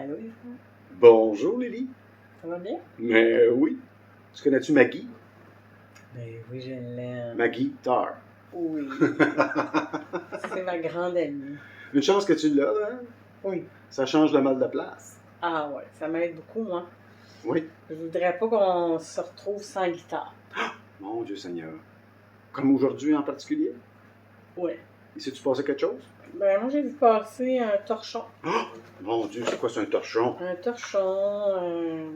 Allô, Yvan? Bonjour Lily. Ça va bien? Mais oui. Tu connais-tu Maggie? Ben oui, je l'aime. Maggie Tar. Oui, c'est ma grande amie. Une chance que tu l'as, hein? Oui. Ça change le mal de place. Ah ouais, ça m'aide beaucoup, moi. Oui. Je voudrais pas qu'on se retrouve sans guitare. Mon Dieu Seigneur. Comme aujourd'hui en particulier? Oui. Et si tu passais quelque chose? Ben moi, j'ai vu passer un torchon. Mon Dieu, c'est quoi, c'est un torchon? Un torchon,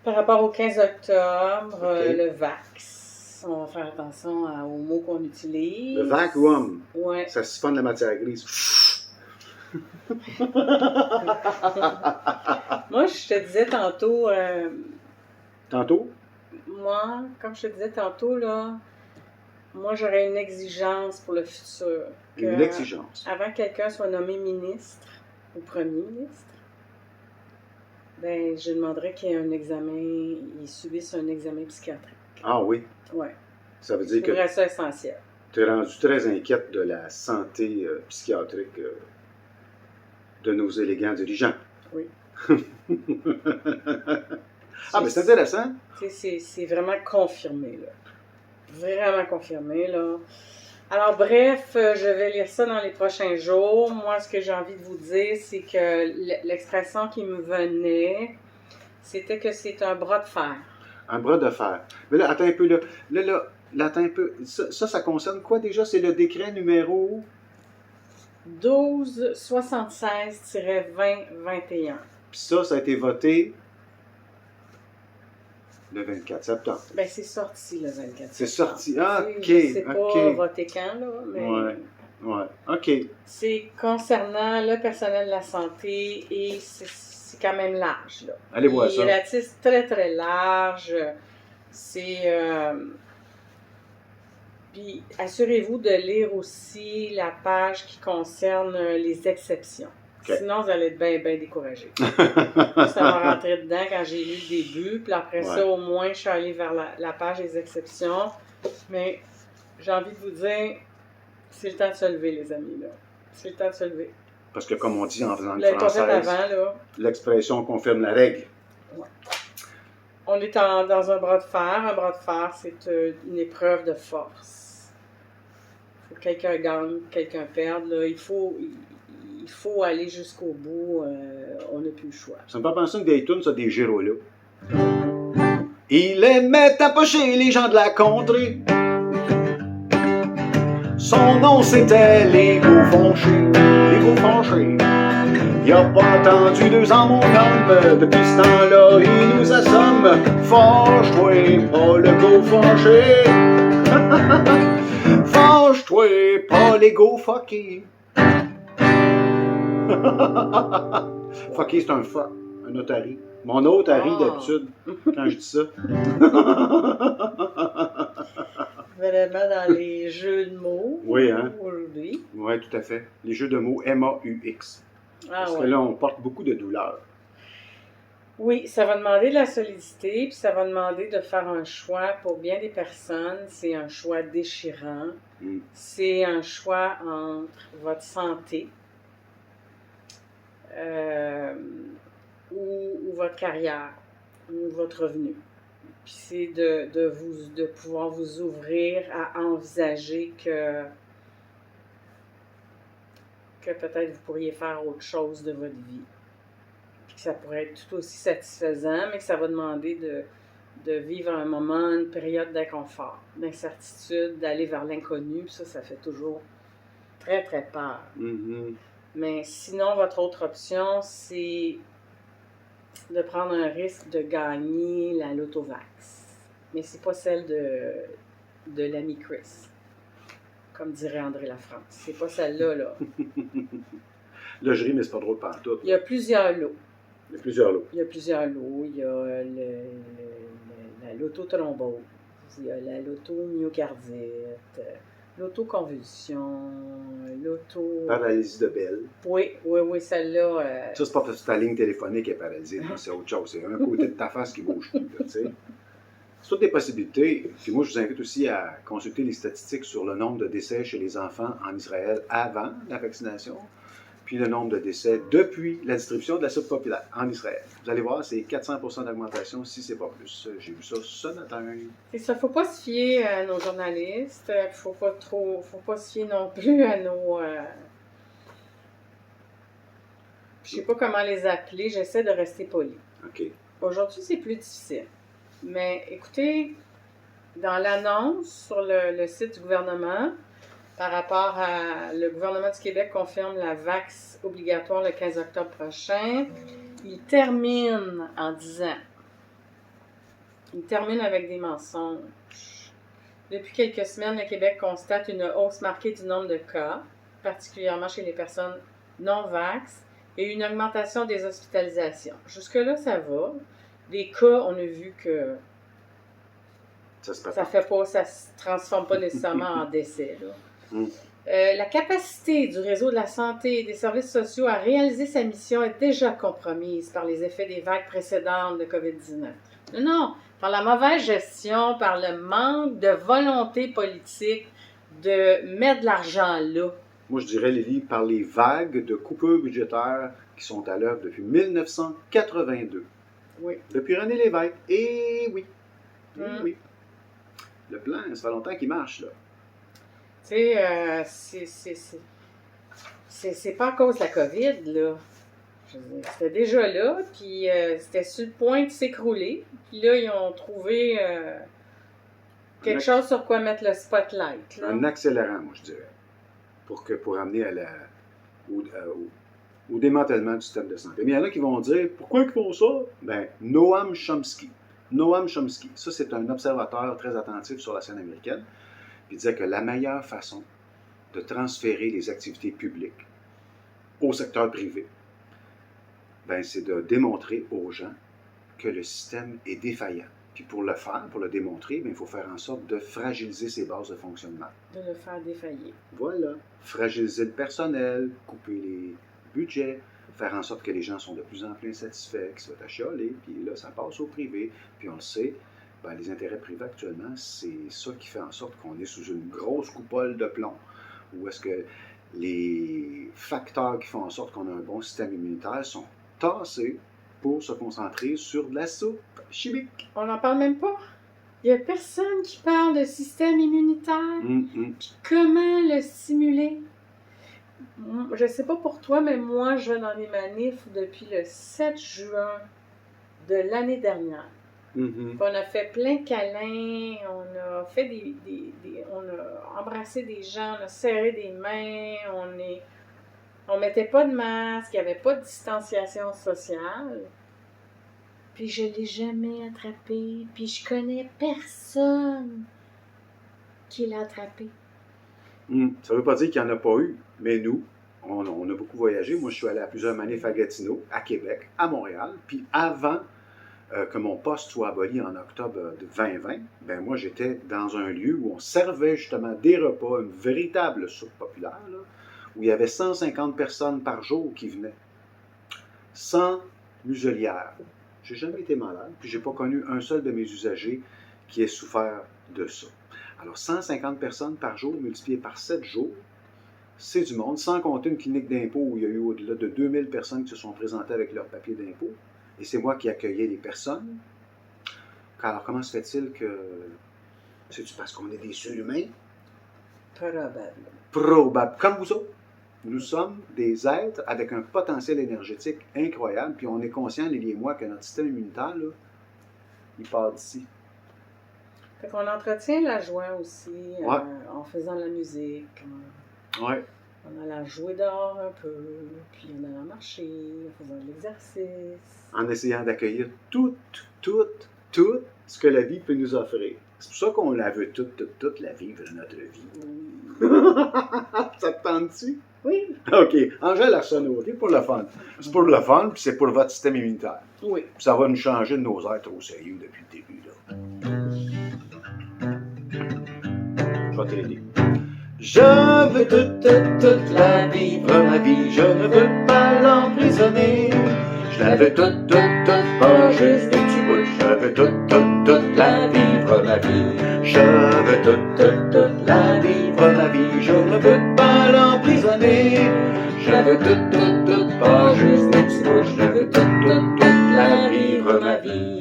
par rapport au 15 octobre, Ok. le Vax. On va faire attention aux mots qu'on utilise. Le vacuum. Ouais. Ça siphonne la matière grise. Moi, je te disais tantôt, Tantôt? moi, comme je te disais tantôt, là, moi, j'aurais une exigence pour le futur. Une exigence. Avant que quelqu'un soit nommé ministre ou premier ministre, ben, je demanderais qu'il y ait un examen, il subisse un examen psychiatrique. Ah oui. Ouais. Ça veut Je dire que trouverais ça essentiel. tu es rendu très inquiète de la santé psychiatrique de nos élégants dirigeants. Oui. Ah, mais c'est intéressant. C'est vraiment confirmé, là. Vraiment confirmé, là. Alors, bref, je vais lire ça dans les prochains jours. Moi, ce que j'ai envie de vous dire, c'est que l'expression qui me venait, c'était que c'est un bras de fer. Un bras de fer. Mais là, attends un peu, là, attends un peu. Ça concerne quoi déjà? C'est le décret numéro... 1276-2021. Puis ça a été voté le 24 septembre. Ben, c'est sorti le 24 septembre. C'est sorti. Ah, OK. Je sais pas OK. voter quand, là, mais Ouais. OK. c'est concernant le personnel de la santé et c'est quand même large, là. Allez voir ça. Il ratisse très, très large. C'est... Puis, assurez-vous de lire aussi la page qui concerne les exceptions. Okay. Sinon, vous allez être bien, bien découragé. Ça m'a rentré dedans quand j'ai lu le début. Puis après ça, au moins, je suis allée vers la page des exceptions. Mais j'ai envie de vous dire, c'est le temps de se lever, les amis, là. C'est le temps de se lever. Parce que, comme on dit en faisant le française, avant, là, l'expression confirme la règle. Ouais. On est dans un bras de fer. Un bras de fer, c'est une épreuve de force. Il faut que quelqu'un gagne, quelqu'un perde. Là. Il faut aller jusqu'au bout. On n'a plus le choix. Ça me fait penser que des tunes, ça, des Girola. Il aimait tapocher les gens de la contrée. Son nom, c'était les Gaufonchés. Les Gaufonchés. Il a pas attendu 2 ans, mon homme. Depuis ce temps-là, il nous assomme. Fâche-toi, pas le Gaufonché. Fâche-toi, pas les Gaufoqués. Fucké, c'est un fuck, un otari. Mon autre Harry, d'habitude, quand je dis ça. Vraiment dans les jeux de mots. Oui, hein? Aujourd'hui. Oui, tout à fait. Les jeux de mots MAUX. Parce que là, on porte beaucoup de douleur. Oui, ça va demander de la solidité, puis ça va demander de faire un choix pour bien des personnes. C'est un choix déchirant. C'est un choix entre votre santé ou votre carrière ou votre revenu. Puis c'est de pouvoir vous ouvrir à envisager que peut-être vous pourriez faire autre chose de votre vie. Puis que ça pourrait être tout aussi satisfaisant, mais que ça va demander de vivre un moment, une période d'inconfort, d'incertitude, d'aller vers l'inconnu. Puis ça fait toujours très, très peur. Mm-hmm. Mais sinon, votre autre option, c'est de prendre un risque de gagner la Lotovax. Mais c'est pas celle de l'ami Chris, comme dirait André Lafrance. C'est pas celle-là, là. Là, je ris, mais c'est pas drôle pantoute. Il y a plusieurs lots. Il y a plusieurs lots. Il y a plusieurs lots. Il y a la lotothrombose, il y a la lotomyocardite, l'autoconvulsion, Paralysie de Bell. Oui, celle-là... Ça, c'est pas parce que ta ligne téléphonique est paralysée, c'est autre chose. C'est un côté de ta face qui bouge plus, tu sais. C'est toutes des possibilités. Puis moi, je vous invite aussi à consulter les statistiques sur le nombre de décès chez les enfants en Israël avant la vaccination. puis le nombre de décès depuis la distribution de la soupe populaire en Israël. Vous allez voir, c'est 400% d'augmentation, si c'est pas plus. J'ai vu ça ce matin. C'est ça, faut pas se fier à nos journalistes, faut pas se fier non plus à nos... je sais pas comment les appeler, j'essaie de rester poli. OK. Aujourd'hui, c'est plus difficile. Mais écoutez, dans l'annonce sur le site du gouvernement, par rapport à le gouvernement du Québec confirme la vax obligatoire le 15 octobre prochain, il termine en disant, il termine avec des mensonges. Depuis quelques semaines, le Québec constate une hausse marquée du nombre de cas, particulièrement chez les personnes non vax, et une augmentation des hospitalisations. Jusque-là, ça va. Les cas, on a vu que ça se transforme pas nécessairement en décès. Là. La capacité du réseau de la santé et des services sociaux à réaliser sa mission est déjà compromise par les effets des vagues précédentes de COVID-19. Non, par la mauvaise gestion, par le manque de volonté politique de mettre de l'argent là. Moi, je dirais, Lily, par les vagues de coupures budgétaires qui sont à l'œuvre depuis 1982. Oui. Depuis René Lévesque. Et oui. Oui. Le plan, ça fait longtemps qu'il marche, là. Tu sais, c'est pas à cause de la COVID, là. C'était déjà là, puis c'était sur le point de s'écrouler. Puis là, ils ont trouvé quelque chose sur quoi mettre le spotlight. Là. Un accélérant, moi, je dirais, pour amener au démantèlement du système de santé. Mais il y en a qui vont dire, pourquoi ils font ça? Ben, Noam Chomsky. Noam Chomsky, ça, c'est un observateur très attentif sur la scène américaine. Il disait que la meilleure façon de transférer les activités publiques au secteur privé, ben, c'est de démontrer aux gens que le système est défaillant. Puis pour le faire, pour le démontrer, ben, il faut faire en sorte de fragiliser ses bases de fonctionnement. De le faire défaillir. Voilà. Fragiliser le personnel, couper les budgets, faire en sorte que les gens sont de plus en plus insatisfaits, qu'ils soient à chialer, puis là, ça passe au privé. Puis on le sait, ben, les intérêts privés actuellement, c'est ça qui fait en sorte qu'on est sous une grosse coupole de plomb. Où est-ce que les facteurs qui font en sorte qu'on a un bon système immunitaire sont tassés pour se concentrer sur de la soupe chimique. On n'en parle même pas. Il n'y a personne qui parle de système immunitaire. Comment le stimuler? Je ne sais pas pour toi, mais moi, je vais dans les manifs depuis le 7 juin de l'année dernière. On a fait plein de câlins, on a fait on a embrassé des gens, on a serré des mains, on mettait pas de masque, il n'y avait pas de distanciation sociale. Puis je l'ai jamais attrapé, puis je connais personne qui l'a attrapé. Ça ne veut pas dire qu'il n'y en a pas eu, mais nous, on a beaucoup voyagé. Moi, je suis allé à plusieurs manifs à Gatineau, à Québec, à Montréal, puis avant que mon poste soit aboli en octobre de 2020, ben moi, j'étais dans un lieu où on servait justement des repas, une véritable soupe populaire, là, où il y avait 150 personnes par jour qui venaient, sans muselière. J'ai jamais été malade, puis j'ai pas connu un seul de mes usagers qui ait souffert de ça. Alors, 150 personnes par jour, multiplié par 7 jours, c'est du monde, sans compter une clinique d'impôt où il y a eu au-delà de 2000 personnes qui se sont présentées avec leur papier d'impôt. Et c'est moi qui accueillais les personnes. Alors, comment se fait-il que... C'est-tu parce qu'on est des surhumains? Probable. Comme vous autres. Nous sommes des êtres avec un potentiel énergétique incroyable, puis on est conscient, Lily et moi, que notre système immunitaire, là, il part d'ici. Fait qu'on entretient la joie aussi, en faisant de la musique. En allant jouer dehors un peu, puis en allant marcher, en faisant de l'exercice. En essayant d'accueillir tout ce que la vie peut nous offrir. C'est pour ça qu'on la veut toute la vie de notre vie. Ça te tente-tu? Oui. OK. Angèle Arsenault, OK, pour le fun. C'est pour le fun, puis c'est pour votre système immunitaire. Oui. Puis ça va nous changer de nos êtres au sérieux depuis le début, là. Je vais t'aider. Je veux toute la vivre, ma vie, je ne veux pas l'emprisonner. Je la veux toute, pas juste des petits bouts. Je veux toute la vivre, ma vie. Je veux toute la vivre, ma vie, je ne veux pas l'emprisonner. Je veux toute, pas juste des petits bouts. Je veux toute la vivre ma vie.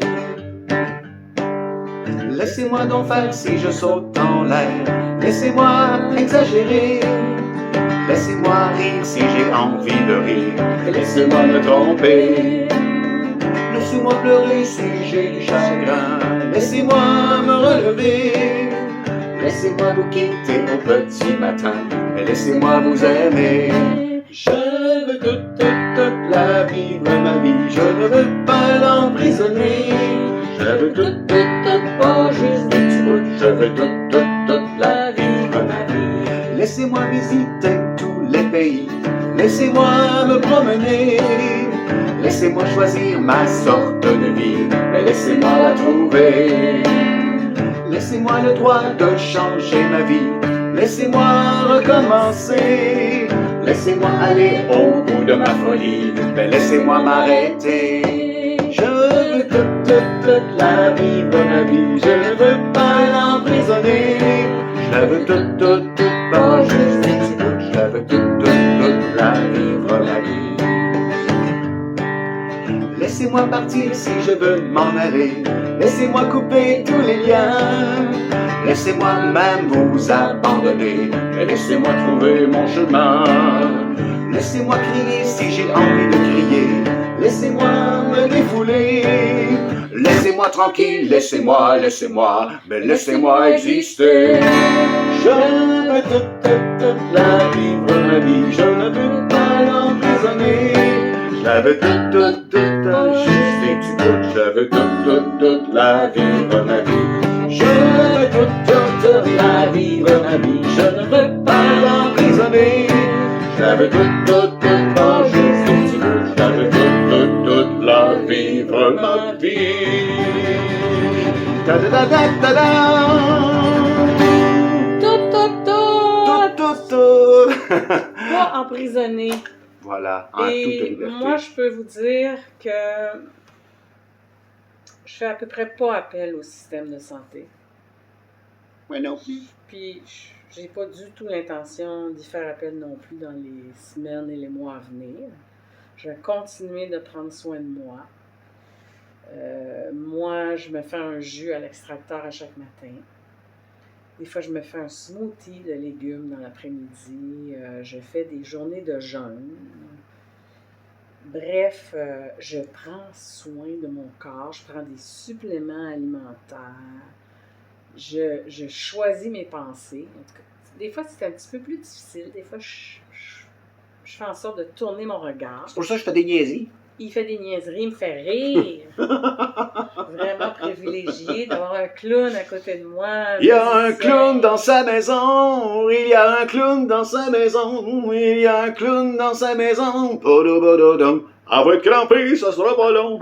Laissez-moi donc faire si je saute en l'air. Laissez-moi exagérer. Laissez-moi rire si j'ai envie de rire. Laissez-moi me tromper. Laissez-moi pleurer si j'ai du chagrin. Laissez-moi me relever. Laissez-moi vous quitter au petit matin. Laissez-moi vous aimer. Je veux toute la vivre ma vie. Je ne veux pas l'emprisonner. Je veux toute, pas juste des petits bouts. Je veux toute la vivre ma vie. Laissez-moi visiter tous les pays. Laissez-moi me promener. Laissez-moi choisir ma sorte de vie. Laissez-moi la trouver. Laissez-moi le droit de changer ma vie. Laissez-moi recommencer. Laissez-moi aller au bout de ma folie. Laissez-moi m'arrêter. Je veux toute la vivre ma vie. Je ne veux pas l'emprisonner. Je la veux toute, pas juste des petits bouts. Je la veux toute la vivre ma vie. Laissez-moi partir si je veux m'en aller. Laissez-moi couper tous les liens. Laissez-moi même vous abandonner. Laissez-moi trouver mon chemin. Laissez-moi crier si j'ai envie de crier. Laissez-moi me défouler. Laissez-moi tranquille, laissez-moi, mais laissez-moi exister. Je veux toute la vivre ma vie. Je ne veux pas l'emprisonner. Je la veux toute, juste des petits bouts. Je veux toute la vivre ma vie. Je veux toute la vivre ma vie. Je ne veux pas l'emprisonner. Je la veux toute, pas juste des petits bouts. Je la veux toute la vivre ma vie. Ta da da da da da. Tout. Pas emprisonné. Voilà, en toute Et liberté. moi, je peux vous dire que je fais à peu près pas appel au système de santé. Ouais, non. Puis, j'ai pas du tout l'intention d'y faire appel non plus dans les semaines et les mois à venir. Je vais continuer de prendre soin de moi. Moi, je me fais un jus à l'extracteur à chaque matin. Des fois, je me fais un smoothie de légumes dans l'après-midi. Je fais des journées de jeûne. Bref, je prends soin de mon corps. Je prends des suppléments alimentaires. Je choisis mes pensées. En tout cas, des fois, c'est un petit peu plus difficile. Des fois, je fais en sorte de tourner mon regard. C'est pour ça que je fais des niaiseries. Il fait des niaiseries, il me fait rire. Vraiment privilégié d'avoir un clown à côté de moi. Il y a un clown dans sa maison. Il y a un clown dans sa maison. Il y a un clown dans sa maison. Podobododom. Elle va être crampée, ça sera pas long.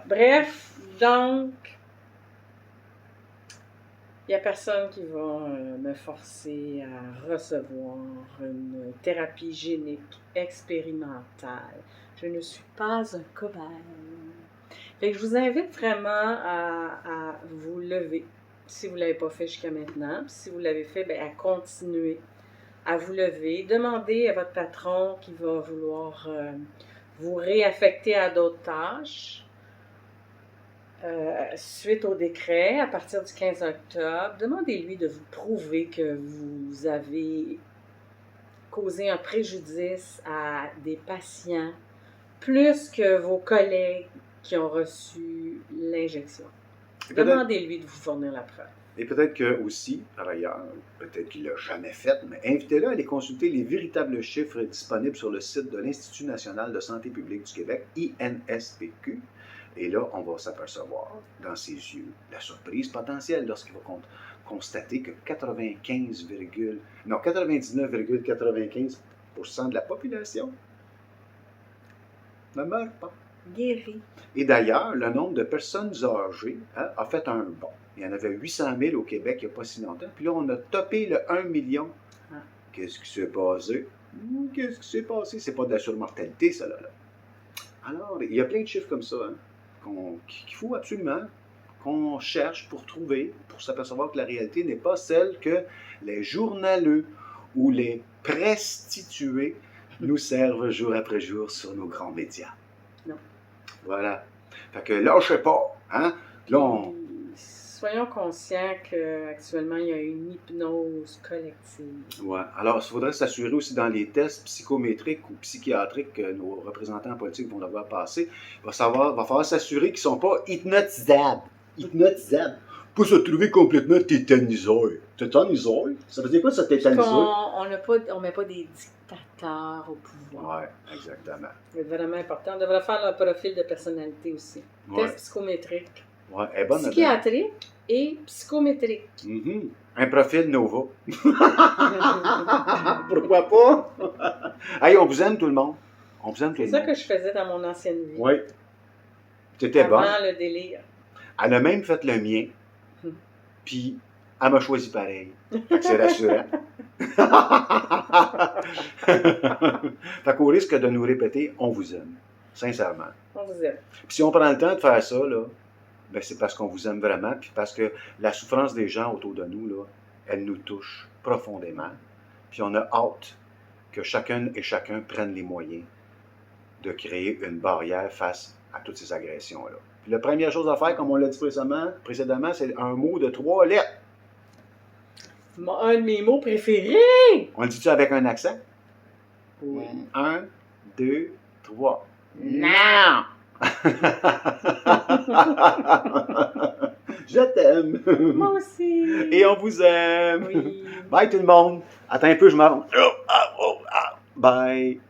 Bref, donc, il n'y a personne qui va me forcer à recevoir une thérapie génique expérimentale. Je ne suis pas un cobaye. Fait que je vous invite vraiment à vous lever, si vous ne l'avez pas fait jusqu'à maintenant. Puis si vous l'avez fait, bien, à continuer à vous lever. Demandez à votre patron qui va vouloir vous réaffecter à d'autres tâches. Suite au décret, à partir du 15 octobre, demandez-lui de vous prouver que vous avez causé un préjudice à des patients plus que vos collègues qui ont reçu l'injection. Demandez-lui de vous fournir la preuve. Et peut-être que aussi, par ailleurs, peut-être qu'il ne l'a jamais fait, mais invitez-le à aller consulter les véritables chiffres disponibles sur le site de l'Institut national de santé publique du Québec, INSPQ. Et là, on va s'apercevoir dans ses yeux la surprise potentielle lorsqu'il va constater que 99,95% de la population ne meurt pas. Guéri. Et d'ailleurs, le nombre de personnes âgées a fait un bond. Il y en avait 800 000 au Québec il n'y a pas si longtemps. Puis là, on a topé le 1 million. Qu'est-ce qui s'est passé? Qu'est-ce qui s'est passé? C'est pas de la surmortalité, ça, là. Alors, il y a plein de chiffres comme ça, qu'il faut absolument qu'on cherche pour trouver, pour s'apercevoir que la réalité n'est pas celle que les journaleux ou les prostituées nous servent jour après jour sur nos grands médias. Non. Voilà. Fait que lâchez pas, hein? Là, on... Soyons conscients qu'actuellement, il y a une hypnose collective. Ouais. Alors, il faudrait s'assurer aussi dans les tests psychométriques ou psychiatriques que nos représentants politiques vont devoir passer. Il va falloir s'assurer qu'ils ne sont pas hypnotisables. Hypnotisables. Pas se trouver complètement tétanisés. Tétanisés? Ça veut dire quoi, ça, tétanisé? On ne met pas des dictateurs au pouvoir. Oui, exactement. C'est vraiment important. On devrait faire leur profil de personnalité aussi. Ouais. Test psychométrique. Ouais, elle est bonne, Psychiatrique et psychométrique. Mm-hmm. Un profil Nova. Pourquoi pas? Hey, on vous aime tout le monde. On vous aime tout le C'est monde. ça que je faisais dans mon ancienne vie. Oui. T'étais bonne. Avant le délire. Elle a même fait le mien. Puis, elle m'a choisi pareil. Fait que c'est rassurant. Fait qu'au risque de nous répéter, on vous aime. Sincèrement. On vous aime. Puis si on prend le temps de faire ça, là, ben c'est parce qu'on vous aime vraiment, puis parce que la souffrance des gens autour de nous, là, elle nous touche profondément. Puis on a hâte que chacun et chacun prenne les moyens de créer une barrière face à toutes ces agressions-là. Puis la première chose à faire, comme on l'a dit précédemment, c'est un mot de 3 lettres. Un de mes mots préférés! On le dit-tu avec un accent? Oui. 1, 2, 3. Non! Je t'aime. Moi aussi! Et on vous aime. Oui. Bye tout le monde. Attends un peu, je m'arrête. Bye.